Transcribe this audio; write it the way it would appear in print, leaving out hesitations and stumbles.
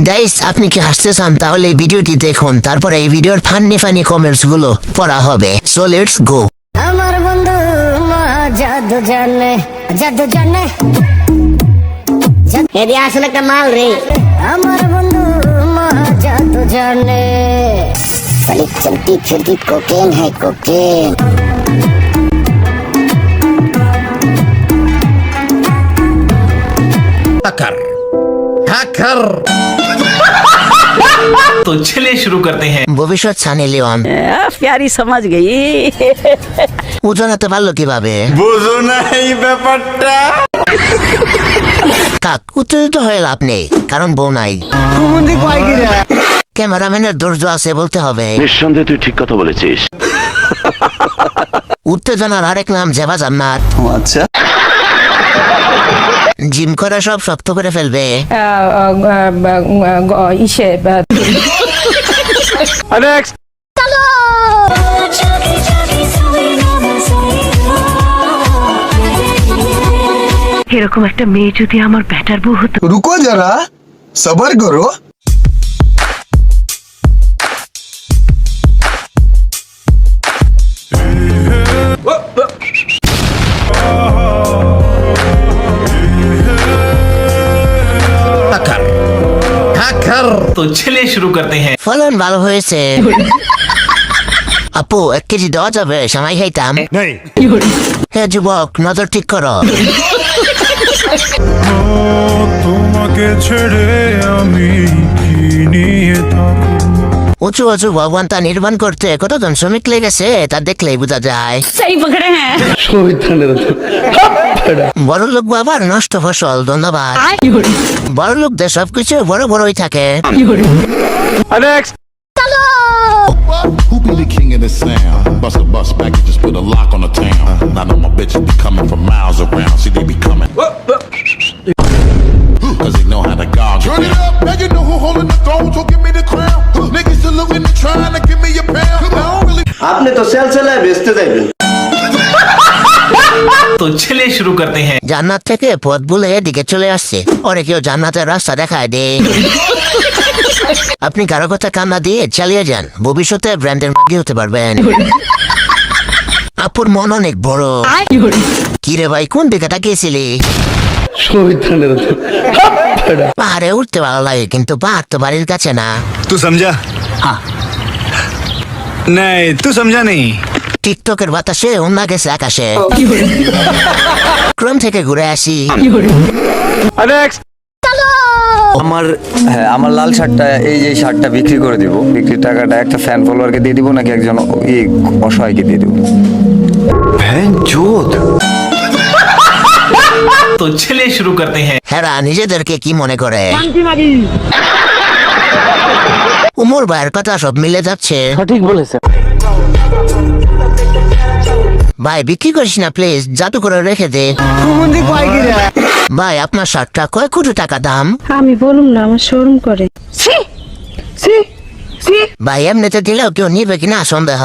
Guys আপনি কি হাসতে চান তাহলে এই ভিডিওটি দেখুন, তারপরে এই ভিডিওর ফানি কমেন্টস গুলো পড়া হবে। So let's go. আমার বন্ধু মা জাদু জানে এদি আসলে একটা মাল রে। আমার বন্ধু মা জাদু জানে साली चलती फिरती कोकेन है कोकेन। हैकर तो चलिए शुरू करते हैं। ভবিষ্যৎ সানি লিওন प्यारी समझ गई। ও জানাতে পারলো কিভাবে? বুঝো না এই ব্যাপারটা। কাক উত্তেজিত হয়ে লাভ নেই, কারণ বউ নাই। ক্যামেরাম্যানের ধৈর্য আছে বলতে হবে। নিঃসন্দেহে তুই ঠিক কথা বলেছিস। উত্তেজনার আরেক নাম জেবা জান্নাত। আচ্ছা, জিম করে সব শক্ত করে ফেলবে। ইসে এরকম একটা মেয়ে যদি আমার ব্যাটার বউ হতো। रुको जरा सबर करो। हैकर तो चलिए शुरू करते हैं। ফলন ভালো হয়েছে। আপু 1 কেজি দেওয়া যাবে? সময় খাইতাম। হে যুবক, নজর ঠিক করো। তোমাকে ছেড়ে আমি কি নিয়ে থাকবো। উঁচু উঁচু ভবনটা নির্মাণ করতে কতজন শ্রমিক লেগেছে তা দেখলেই বোঝা যায়। सही पकड़े हैं। বড় লোক বাবার নষ্ট ফসল। ধন্যবাদ। বড় লোকদের সবকিছু বড়ই থাকে। Who be the king of the sound? Bust a bus packages, put a lock on the town. I know my bitches be coming from miles around. See, they be coming. Cause they know how to gog. Turn it up, now you know who holding the throne, so give me the crown. Niggas still looking and trying to give me a pound. I don't really আপনি তো sell চালায় বেচতে যাইবেন। तो चलिए शुरू करते हैं। জান্নাত থেকে পথ ভুলে এদিকে চলে আসছে। ওরে কেউ জান্নাতের রাস্তা দেখায় দে। আপনি কারো কথা কান্না দিয়ে চালিয়ে যান, ভবিষ্যতে ব্র্যান্ডের মাগি হতে পারবেন। আপুর মন অনেক বড়। কিরে ভাই, কোন দিকে তাকিয়েছিলি? পাহাড়ে উঠতে ভালো লাগে, কিন্তু পাহাড় তো বাড়ির কাছে না। तू समझा? हाँ। नहीं तू समझा नहीं। টিকটকের বাতাসে অন্য গেছে আকাশে। ক্রম থেকে ঘুরে আসি। আমার লাল শার্টটা, এই যে শার্টটা বিক্রি করে দিব। বিক্রির টাকাটা একটা ফ্যান ফলোয়ারকে দিয়ে দিব নাকি একজন অসহায়কে দিয়ে দিব? तो चलिए शुरू करते हैं। হেরা নিজেদেরকে কি মনে করে? উমর ভাইয়ের কথা সব মিলে যাচ্ছে। ঠিক বলেছে। ভাই বিক্রি করিস না প্লিজ, জাদু করে রেখে দে। ভাই আপনার শার্টটা কয় কোটি টাকা দাম? আমি বলুম না, আমার শোরুম করে। ভাই এমনিতে দিলেও কেউ নিবে কিনা সন্দেহ।